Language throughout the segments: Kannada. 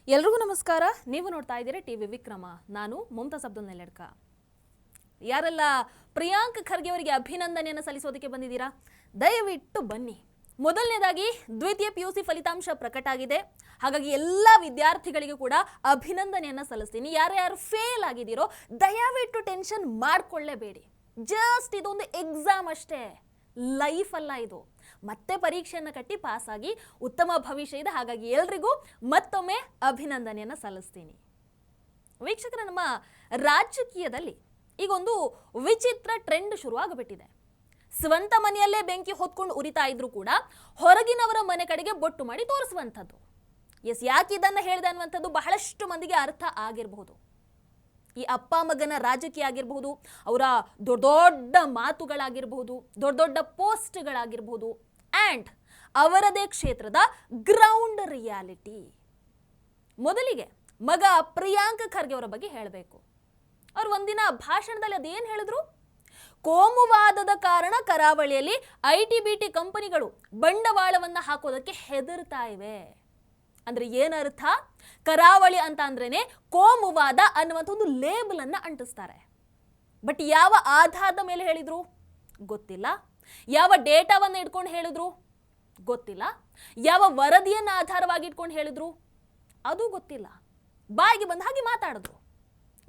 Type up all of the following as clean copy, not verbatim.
ಎಲ್ರಿಗೂ ನಮಸ್ಕಾರ. ನೀವು ನೋಡ್ತಾ ಇದ್ದೀರಾ ಟಿವಿ ವಿಕ್ರಮ. ನಾನು ಮುಮ್ತಾಜ್ ಅಬ್ದುಲ್ ನೆಲ್ಲಡ್ಕ. ಯಾರೆಲ್ಲ ಪ್ರಿಯಾಂಕ್ ಖರ್ಗೆ ಅವರಿಗೆ ಅಭಿನಂದನೆಯನ್ನು ಸಲ್ಲಿಸೋದಕ್ಕೆ ಬಂದಿದ್ದೀರಾ, ದಯವಿಟ್ಟು ಬನ್ನಿ. ಮೊದಲನೇದಾಗಿ ದ್ವಿತೀಯ PUC ಫಲಿತಾಂಶ ಪ್ರಕಟ ಆಗಿದೆ. ಹಾಗಾಗಿ ಎಲ್ಲ ವಿದ್ಯಾರ್ಥಿಗಳಿಗೂ ಕೂಡ ಅಭಿನಂದನೆಯನ್ನು ಸಲ್ಲಿಸ್ತೀನಿ. ಯಾರ್ಯಾರು ಫೇಲ್ ಆಗಿದ್ದೀರೋ ದಯವಿಟ್ಟು ಟೆನ್ಷನ್ ಮಾಡ್ಕೊಳ್ಳೇಬೇಡಿ. ಜಸ್ಟ್ ಇದೊಂದು ಎಕ್ಸಾಮ್ ಅಷ್ಟೇ, ಲೈಫ್ ಅಲ್ಲ ಇದು. ಮತ್ತೆ ಪರೀಕ್ಷೆಯನ್ನು ಕಟ್ಟಿ ಪಾಸ್ ಆಗಿ ಉತ್ತಮ ಭವಿಷ್ಯ ಇದೆ. ಹಾಗಾಗಿ ಎಲ್ರಿಗೂ ಮತ್ತೊಮ್ಮೆ ಅಭಿನಂದನೆಯನ್ನು ಸಲ್ಲಿಸ್ತೀನಿ. ವೀಕ್ಷಕರ, ನಮ್ಮ ರಾಜಕೀಯದಲ್ಲಿ ಈಗೊಂದು ವಿಚಿತ್ರ ಟ್ರೆಂಡ್ ಶುರುವಾಗ್ಬಿಟ್ಟಿದೆ. ಸ್ವಂತ ಮನೆಯಲ್ಲೇ ಬೆಂಕಿ ಹೊತ್ಕೊಂಡು ಉರಿತಾ ಇದ್ರು ಕೂಡ ಹೊರಗಿನವರ ಮನೆ ಕಡೆಗೆ ಬೊಟ್ಟು ಮಾಡಿ ತೋರಿಸುವಂಥದ್ದು. ಯಾಕೆ ಇದನ್ನು ಹೇಳಿದೆ ಅನ್ನುವಂಥದ್ದು ಬಹಳಷ್ಟು ಮಂದಿಗೆ ಅರ್ಥ ಆಗಿರಬಹುದು. ಈ ಅಪ್ಪ ಮಗನ ರಾಜಕೀಯ ಆಗಿರಬಹುದು, ಅವರ ದೊಡ್ಡ ದೊಡ್ಡ ಮಾತುಗಳಾಗಿರಬಹುದು, ದೊಡ್ಡ ದೊಡ್ಡ ಪೋಸ್ಟ್ಗಳಾಗಿರಬಹುದು, ಆ್ಯಂಡ್ ಅವರದೇ ಕ್ಷೇತ್ರದ ಗ್ರೌಂಡ್ ರಿಯಾಲಿಟಿ. ಮೊದಲಿಗೆ ಮಗ ಪ್ರಿಯಾಂಕ್ ಖರ್ಗೆ ಅವರ ಬಗ್ಗೆ ಹೇಳಬೇಕು. ಅವ್ರು ಒಂದಿನ ಭಾಷಣದಲ್ಲಿ ಅದೇನು ಹೇಳಿದ್ರು? ಕೋಮುವಾದದ ಕಾರಣ ಕರಾವಳಿಯಲ್ಲಿ IT-BT ಕಂಪನಿಗಳು ಬಂಡವಾಳವನ್ನು ಹಾಕೋದಕ್ಕೆ ಹೆದರ್ತಾ ಇವೆ. ಅಂದ್ರೆ ಏನರ್ಥ? ಕರಾವಳಿ ಅಂತ ಅಂದ್ರೇನೆ ಕೋಮುವಾದ ಅನ್ನುವಂಥ ಒಂದು ಲೇಬಲ್ ಅನ್ನ ಅಂಟಿಸ್ತಾರೆ. ಬಟ್ ಯಾವ ಆಧಾರದ ಮೇಲೆ ಹೇಳಿದ್ರು ಗೊತ್ತಿಲ್ಲ. ಯಾವ ಡೇಟಾವನ್ನು ಇಟ್ಕೊಂಡು ಹೇಳಿದ್ರು ಗೊತ್ತಿಲ್ಲ. ಯಾವ ವರದಿಯನ್ನು ಆಧಾರವಾಗಿ ಇಟ್ಕೊಂಡು ಹೇಳಿದ್ರು ಅದು ಗೊತ್ತಿಲ್ಲ. ಬಾಯಿಗೆ ಬಂದ ಹಾಗೆ ಮಾತಾಡಿದ್ರು.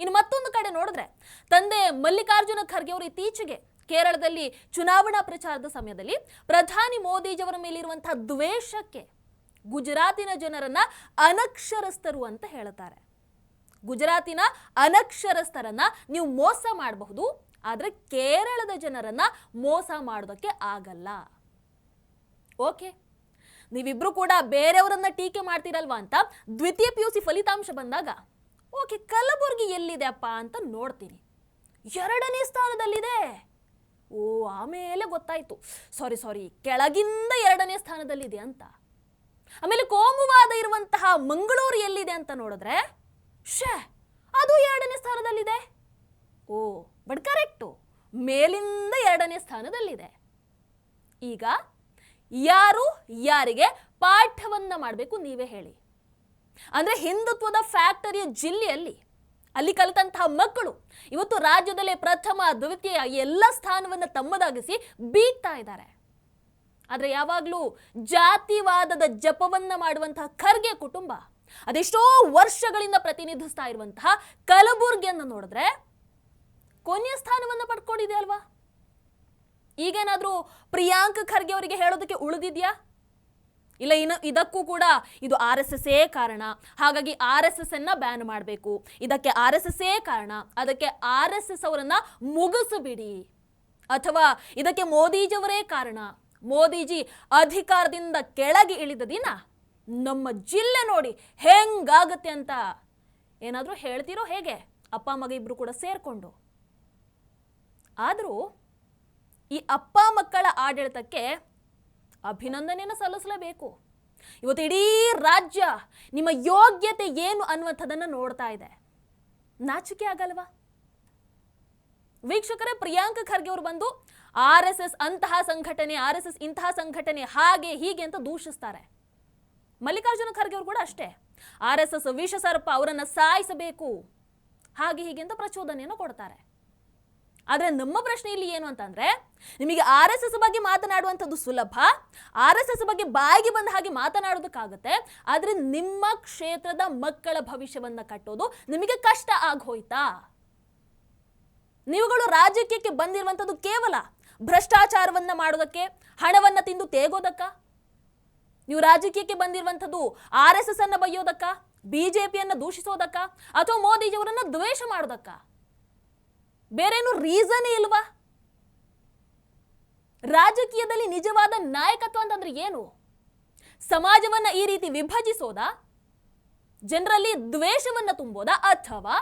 ಇನ್ನು ಮತ್ತೊಂದು ಕಡೆ ನೋಡಿದ್ರೆ, ತಂದೆ ಮಲ್ಲಿಕಾರ್ಜುನ ಖರ್ಗೆ ಅವರು ಇತ್ತೀಚೆಗೆ ಕೇರಳದಲ್ಲಿ ಚುನಾವಣಾ ಪ್ರಚಾರದ ಸಮಯದಲ್ಲಿ ಪ್ರಧಾನಿ ಮೋದಿಜಿಯವರ ಮೇಲಿರುವಂತಹ ದ್ವೇಷಕ್ಕೆ ಗುಜರಾತಿನ ಜನರನ್ನ ಅನಕ್ಷರಸ್ಥರು ಅಂತ ಹೇಳ್ತಾರೆ. ಗುಜರಾತಿನ ಅನಕ್ಷರಸ್ಥರನ್ನ ನೀವು ಮೋಸ ಮಾಡಬಹುದು, ಆದ್ರೆ ಕೇರಳದ ಜನರನ್ನ ಮೋಸ ಮಾಡೋದಕ್ಕೆ ಆಗಲ್ಲ. ಓಕೆ, ನೀವಿಬ್ರು ಕೂಡ ಬೇರೆಯವರನ್ನ ಟೀಕೆ ಮಾಡ್ತೀರಲ್ವಾ ಅಂತ ದ್ವಿತೀಯ PUC ಫಲಿತಾಂಶ ಬಂದಾಗ ಓಕೆ, ಕಲಬುರಗಿ ಎಲ್ಲಿದೆ ಅಪ್ಪ ಅಂತ ನೋಡ್ತೀನಿ, 2ನೇ ಸ್ಥಾನದಲ್ಲಿದೆ. ಓ, ಆಮೇಲೆ ಗೊತ್ತಾಯ್ತು, ಸಾರಿ ಕೆಳಗಿಂದ 2ನೇ ಸ್ಥಾನದಲ್ಲಿದೆ ಅಂತ. ಆಮೇಲೆ ಕೋಮುವಾದ ಇರುವಂತಹ ಮಂಗಳೂರು ಎಲ್ಲಿದೆ ಅಂತ ನೋಡಿದ್ರೆ ಅದು 2ನೇ ಸ್ಥಾನದಲ್ಲಿದೆ. ಓ, ಬಟ್ ಕರೆಕ್ಟು, ಮೇಲಿಂದ 2ನೇ ಸ್ಥಾನದಲ್ಲಿದೆ. ಈಗ ಯಾರು ಯಾರಿಗೆ ಪಾಠವನ್ನ ಮಾಡಬೇಕು ನೀವೇ ಹೇಳಿ. ಅಂದ್ರೆ ಹಿಂದುತ್ವದ ಫ್ಯಾಕ್ಟರಿಯ ಜಿಲ್ಲೆಯಲ್ಲಿ ಅಲ್ಲಿ ಕಲಿತಂತಹ ಮಕ್ಕಳು ಇವತ್ತು ರಾಜ್ಯದಲ್ಲೇ ಪ್ರಥಮ ದ್ವಿತೀಯ ಎಲ್ಲ ಸ್ಥಾನವನ್ನು ತಮ್ಮದಾಗಿಸಿ ಬೀಗ್ತಾ ಇದ್ದಾರೆ. ಆದ್ರೆ ಯಾವಾಗ್ಲೂ ಜಾತಿವಾದದ ಜಪವನ್ನ ಮಾಡುವಂತಹ ಖರ್ಗೆ ಕುಟುಂಬ ಅದೆಷ್ಟೋ ವರ್ಷಗಳಿಂದ ಪ್ರತಿನಿಧಿಸ್ತಾ ಇರುವಂತಹ ಕಲಬುರ್ಗಿಯನ್ನು ನೋಡಿದ್ರೆ ಕೊನೆಯ ಸ್ಥಾನವನ್ನು ಪಡ್ಕೊಂಡಿದೆ ಅಲ್ವಾ. ಈಗೇನಾದ್ರೂ ಪ್ರಿಯಾಂಕ್ ಖರ್ಗೆ ಅವರಿಗೆ ಹೇಳೋದಕ್ಕೆ ಉಳಿದಿದ್ಯಾ? ಇಲ್ಲ, ಇನ್ನು ಇದಕ್ಕೂ ಕೂಡ ಇದು RSS ಕಾರಣ, ಹಾಗಾಗಿ RSS ಅನ್ನ ಬ್ಯಾನ್ ಮಾಡಬೇಕು, ಇದಕ್ಕೆ RSS ಕಾರಣ, ಅದಕ್ಕೆ RSS ಅವರನ್ನ ಮುಗಿಸಬಿಡಿ, ಅಥವಾ ಇದಕ್ಕೆ ಮೋದಿಜಿಯವರೇ ಕಾರಣ, ಮೋದಿಜಿ ಅಧಿಕಾರದಿಂದ ಕೆಳಗೆ ಇಳಿದ ದಿನ ನಮ್ಮ ಜಿಲ್ಲೆ ನೋಡಿ ಹೆಂಗಾಗತ್ತೆ ಅಂತ ಏನಾದರೂ ಹೇಳ್ತಿರೋ ಹೇಗೆ? ಅಪ್ಪ ಮಗ ಇಬ್ರು ಕೂಡ ಸೇರ್ಕೊಂಡು. ಆದರೂ ಈ ಅಪ್ಪ ಮಕ್ಕಳ ಆಡಳಿತಕ್ಕೆ ಅಭಿನಂದನೆಯನ್ನು ಸಲ್ಲಿಸಲೇಬೇಕು. ಇವತ್ತು ಇಡೀ ರಾಜ್ಯ ನಿಮ್ಮ ಯೋಗ್ಯತೆ ಏನು ಅನ್ನುವಂಥದ್ದನ್ನು ನೋಡ್ತಾ ಇದೆ. ನಾಚಿಕೆ ಆಗಲ್ವಾ? ವೀಕ್ಷಕರೇ, ಪ್ರಿಯಾಂಕ್ ಖರ್ಗೆ ಅವರು ಬಂದು RSS ಅಂತಹ ಸಂಘಟನೆ, RSS ಇಂತಹ ಸಂಘಟನೆ, ಹಾಗೆ ಹೀಗೆ ಅಂತ ದೂಷಿಸ್ತಾರೆ. ಮಲ್ಲಿಕಾರ್ಜುನ ಖರ್ಗೆ ಅವರು ಕೂಡ ಅಷ್ಟೇ, RSS ವಿಷ ಸರ್ಪ, ಅವರನ್ನು ಸಾಯಿಸಬೇಕು, ಹಾಗೆ ಹೀಗೆ ಅಂತ ಪ್ರಚೋದನೆಯನ್ನು ಕೊಡ್ತಾರೆ. ಆದ್ರೆ ನಮ್ಮ ಪ್ರಶ್ನೆ ಇಲ್ಲಿ ಏನು ಅಂತಂದ್ರೆ, ನಿಮಗೆ RSS ಬಗ್ಗೆ ಮಾತನಾಡುವಂಥದ್ದು ಸುಲಭ, RSS ಬಗ್ಗೆ ಬಾಯಿಗೆ ಬಂದ ಹಾಗೆ ಮಾತನಾಡೋದಕ್ಕಾಗತ್ತೆ. ಆದ್ರೆ ನಿಮ್ಮ ಕ್ಷೇತ್ರದ ಮಕ್ಕಳ ಭವಿಷ್ಯವನ್ನ ಕಟ್ಟೋದು ನಿಮಗೆ ಕಷ್ಟ ಆಗೋಯ್ತಾ? ನೀವುಗಳು ರಾಜಕೀಯಕ್ಕೆ ಬಂದಿರುವಂಥದ್ದು ಕೇವಲ ಭ್ರಷ್ಟಾಚಾರವನ್ನ ಮಾಡೋದಕ್ಕೆ, ಹಣವನ್ನ ತಿಂದು ತೇಗೋದಕ್ಕ? ನೀವು ರಾಜಕೀಯಕ್ಕೆ ಬಂದಿರುವಂಥದ್ದು RSS ಅನ್ನ ಬೈಯೋದಕ್ಕ, BJPಯನ್ನ ದೂಷಿಸೋದಕ್ಕ, ಅಥವಾ ಮೋದಿಜಿಯವರನ್ನ ದ್ವೇಷ ಮಾಡೋದಕ್ಕ? ಬೇರೇನು ರೀಸನ್ ಇಲ್ವಾ? ರಾಜಕೀಯದಲ್ಲಿ ನಿಜವಾದ ನಾಯಕತ್ವ ಅಂತಂದ್ರೆ ಏನು? ಸಮಾಜವನ್ನ ಈ ರೀತಿ ವಿಭಜಿಸೋದಾ, ಜನರಲ್ಲಿ ದ್ವೇಷವನ್ನ ತುಂಬೋದಾ, ಅಥವಾ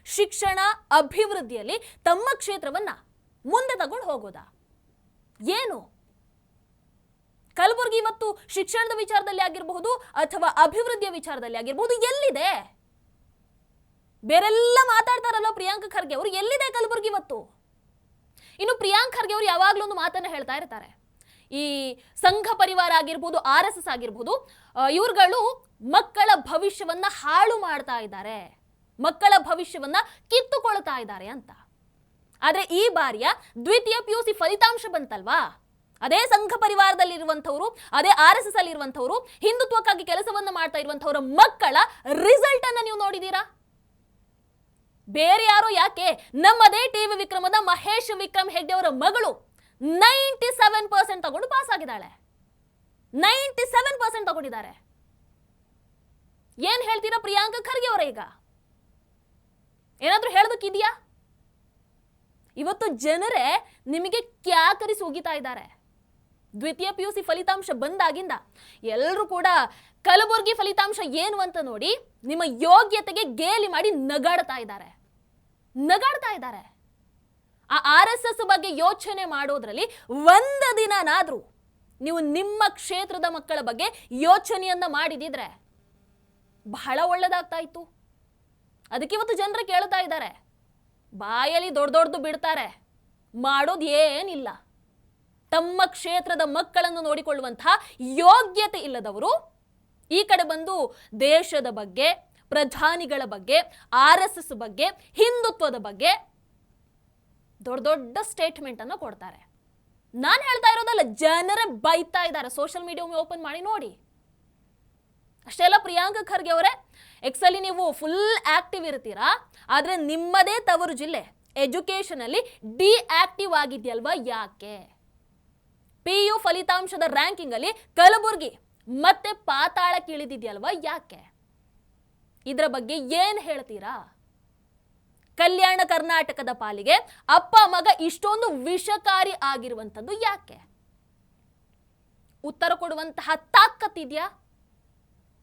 ಶಿಕ್ಷಣ ಅಭಿವೃದ್ಧಿಯಲ್ಲಿ ತಮ್ಮ ಕ್ಷೇತ್ರವನ್ನ ಮುಂದೆ ತಗೊಂಡು ಹೋಗೋದಾ? ಏನು? ಕಲಬುರಗಿ ಇವತ್ತು ಶಿಕ್ಷಣದ ವಿಚಾರದಲ್ಲಿ ಆಗಿರಬಹುದು ಅಥವಾ ಅಭಿವೃದ್ಧಿಯ ವಿಚಾರದಲ್ಲಿ ಆಗಿರಬಹುದು ಎಲ್ಲಿದೆ? ಬೇರೆಲ್ಲ ಮಾತಾಡ್ತಾರಲ್ಲ ಪ್ರಿಯಾಂಕ್ ಖರ್ಗೆ ಅವರು, ಎಲ್ಲಿದೆ ಕಲಬುರಗಿ ಇವತ್ತು? ಇನ್ನು ಪ್ರಿಯಾಂಕ್ ಖರ್ಗೆ ಅವರು ಯಾವಾಗಲೂ ಒಂದು ಮಾತನ್ನ ಹೇಳ್ತಾ ಇರ್ತಾರೆ, ಈ ಸಂಘ ಪರಿವಾರ ಆಗಿರ್ಬೋದು, RSS ಆಗಿರ್ಬೋದು, ಇವ್ರುಗಳು ಮಕ್ಕಳ ಭವಿಷ್ಯವನ್ನ ಹಾಳು ಮಾಡ್ತಾ ಇದ್ದಾರೆ, ಮಕ್ಕಳ ಭವಿಷ್ಯವನ್ನ ಕಿತ್ತುಕೊಳ್ತಾ ಇದ್ದಾರೆ ಅಂತ. ಆದ್ರೆ ಈ ಬಾರಿಯ ದ್ವಿತೀಯ PUC ಫಲಿತಾಂಶ ಬಂತಲ್ವಾ, ಅದೇ ಸಂಘ ಪರಿವಾರದಲ್ಲಿರುವಂಥವ್ರು, ಅದೇ RSS ಅಲ್ಲಿರುವಂಥವ್ರು, ಹಿಂದುತ್ವಕ್ಕಾಗಿ ಕೆಲಸವನ್ನ ಮಾಡ್ತಾ ಇರುವಂಥವ್ರ ಮಕ್ಕಳ ರಿಸಲ್ಟ್ ಅನ್ನ ನೀವು ನೋಡಿದೀರಾ? ಬೇರೆ ಯಾರೋ ಯಾಕೆ, ನಮ್ಮದೇ ಟಿವಿ ವಿಕ್ರಮದ ಮಹೇಶ್ ವಿಕ್ರಮ್ ಹೆಗ್ಡೆ ಅವರ ಮಗಳು 97% ತಗೊಂಡು ಪಾಸ್ ಆಗಿದ್ದಾಳೆ. 97% ತಗೊಂಡಿದ್ದಾರೆ. ಏನ್ ಹೇಳ್ತೀರಾ ಪ್ರಿಯಾಂಕ ಖರ್ಗೆ ಅವರ? ಈಗ ಏನಾದ್ರೂ ಹೇಳೋದಕ್ಕಿದೆಯಾ? ಇವತ್ತು ಜನರೇ ನಿಮಗೆ ಕ್ಯಾಕರಿಸಿ ಉಗಿತಾ ಇದ್ದಾರೆ. ದ್ವಿತೀಯ PUC ಫಲಿತಾಂಶ ಬಂದಾಗಿಂದ ಎಲ್ಲರೂ ಕೂಡ ಕಲಬುರಗಿ ಫಲಿತಾಂಶ ಏನು ಅಂತ ನೋಡಿ ನಿಮ್ಮ ಯೋಗ್ಯತೆಗೆ ಗೇಲಿ ಮಾಡಿ ನಗಾಡ್ತಾ ಇದ್ದಾರೆ. ಆ RSS ಬಗ್ಗೆ ಯೋಚನೆ ಮಾಡೋದ್ರಲ್ಲಿ ಒಂದು ದಿನನಾದ್ರೂ ನೀವು ನಿಮ್ಮ ಕ್ಷೇತ್ರದ ಮಕ್ಕಳ ಬಗ್ಗೆ ಯೋಚನೆಯನ್ನ ಮಾಡಿದಿದ್ರೆ ಬಹಳ ಒಳ್ಳೆದಾಗ್ತಾ ಇತ್ತು. ಅದಕ್ಕೆ ಇವತ್ತು ಜನರು ಕೇಳ್ತಾ ಇದ್ದಾರೆ, ಬಾಯಲ್ಲಿ ದೊಡ್ಡದು ಬಿಡ್ತಾರೆ, ಮಾಡೋದು ಏನಿಲ್ಲ. ತಮ್ಮ ಕ್ಷೇತ್ರದ ಮಕ್ಕಳನ್ನು ನೋಡಿಕೊಳ್ಳುವಂತಹ ಯೋಗ್ಯತೆ ಇಲ್ಲದವರು ಈ ಕಡೆ ಬಂದು ದೇಶದ ಬಗ್ಗೆ, ಪ್ರಧಾನಿಗಳ ಬಗ್ಗೆ, RSS ಬಗ್ಗೆ, ಹಿಂದುತ್ವದ ಬಗ್ಗೆ ದೊಡ್ಡ ಸ್ಟೇಟ್ಮೆಂಟ್ ಅನ್ನು ಕೊಡ್ತಾರೆ. ನಾನು ಹೇಳ್ತಾ ಇರೋದಲ್ಲ, ಜನರೇ ಬೈತಾ ಇದ್ದಾರೆ. ಸೋಷಿಯಲ್ ಮೀಡಿಯಾ ಓಪನ್ ಮಾಡಿ ನೋಡಿ. ಅಷ್ಟೆಲ್ಲ ಪ್ರಿಯಾಂಕ ಖರ್ಗೆ ಅವರೇ, ಎಕ್ಸಲ್ಲಿ ನೀವು ಫುಲ್ ಆಕ್ಟಿವ್ ಇರ್ತೀರಾ, ಆದ್ರೆ ನಿಮ್ಮದೇ ತವರು ಜಿಲ್ಲೆ ಎಜುಕೇಶನ್ ಅಲ್ಲಿ ಡಿಆಕ್ಟಿವ್ ಆಗಿದೆಯಲ್ವಾ? ಯಾಕೆ? PU ಫಲಿತಾಂಶದ ರ್ಯಾಂಕಿಂಗ್ ಅಲ್ಲಿ ಕಲಬುರಗಿ ಮತ್ತೆ ಪಾತಾಳಕ್ಕೆ ಇಳಿದಿದೆಯಲ್ವಾ? ಯಾಕೆ? ಇದರ ಬಗ್ಗೆ ಏನ್ ಹೇಳ್ತೀರಾ? ಕಲ್ಯಾಣ ಕರ್ನಾಟಕದ ಪಾಲಿಗೆ ಅಪ್ಪ ಮಗ ಇಷ್ಟೊಂದು ವಿಷಕಾರಿ ಆಗಿರುವಂಥದ್ದು ಯಾಕೆ? ಉತ್ತರ ಕೊಡುವಂತಹ ತಾಕತ್ತಿದೆಯಾ?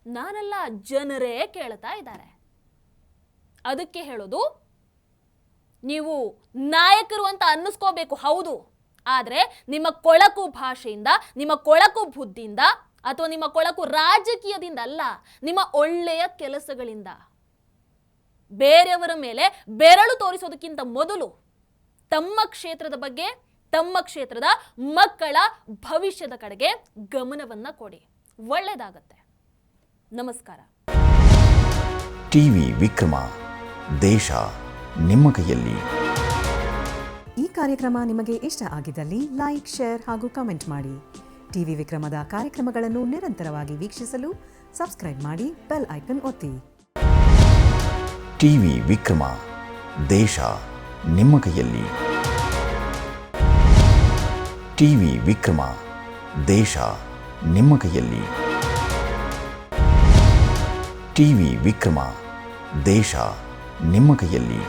ನಾನಲ್ಲ, ಜನರೇ ಕೇಳ್ತಾ ಇದ್ದಾರೆ. ಅದಕ್ಕೆ ಹೇಳೋದು, ನೀವು ನಾಯಕರು ಅಂತ ಅನ್ನಿಸ್ಕೋಬೇಕು, ಹೌದು. ಆದ್ರೆ ನಿಮ್ಮ ಕೊಳಕು ಭಾಷೆಯಿಂದ, ನಿಮ್ಮ ಕೊಳಕು ಬುದ್ಧಿಯಿಂದ, ಅಥವಾ ನಿಮ್ಮ ಕೊಳಕು ರಾಜಕೀಯದಿಂದ ಅಲ್ಲ, ನಿಮ್ಮ ಒಳ್ಳೆಯ ಕೆಲಸಗಳಿಂದ. ಬೇರೆಯವರ ಮೇಲೆ ಬೆರಳು ತೋರಿಸೋದಕ್ಕಿಂತ ಮೊದಲು ತಮ್ಮ ಕ್ಷೇತ್ರದ ಬಗ್ಗೆ, ತಮ್ಮ ಕ್ಷೇತ್ರದ ಮಕ್ಕಳ ಭವಿಷ್ಯದ ಕಡೆಗೆ ಗಮನವನ್ನ ಕೊಡಿ. ಒಳ್ಳೆಯದಾಗತ್ತೆ. ನಮಸ್ಕಾರ. ಟಿವಿ ವಿಕ್ರಮ, ದೇಶ ನಿಮ್ಮ ಕೈಯಲ್ಲಿ. ಈ ಕಾರ್ಯಕ್ರಮ ನಿಮಗೆ ಇಷ್ಟ ಆಗಿದ್ದಲ್ಲಿ ಲೈಕ್, ಶೇರ್ ಹಾಗೂ ಕಮೆಂಟ್ ಮಾಡಿ. ಟಿವಿ ವಿಕ್ರಮದ ಕಾರ್ಯಕ್ರಮಗಳನ್ನು ನಿರಂತರವಾಗಿ ವೀಕ್ಷಿಸಲು ಸಬ್ಸ್ಕ್ರೈಬ್ ಮಾಡಿ, ಬೆಲ್ ಐಕನ್ ಒತ್ತಿ. ಟಿವಿ ವಿಕ್ರಮ, ದೇಶ ನಿಮ್ಮ ಕೈಯಲ್ಲಿ. ಟಿವಿ ವಿಕ್ರಮ, ದೇಶ ನಿಮ್ಮ ಕೈಯಲ್ಲಿ. ಟಿವಿ ವಿಕ್ರಮ, ದೇಶ ನಿಮ್ಮ ಕೈಯಲ್ಲಿ.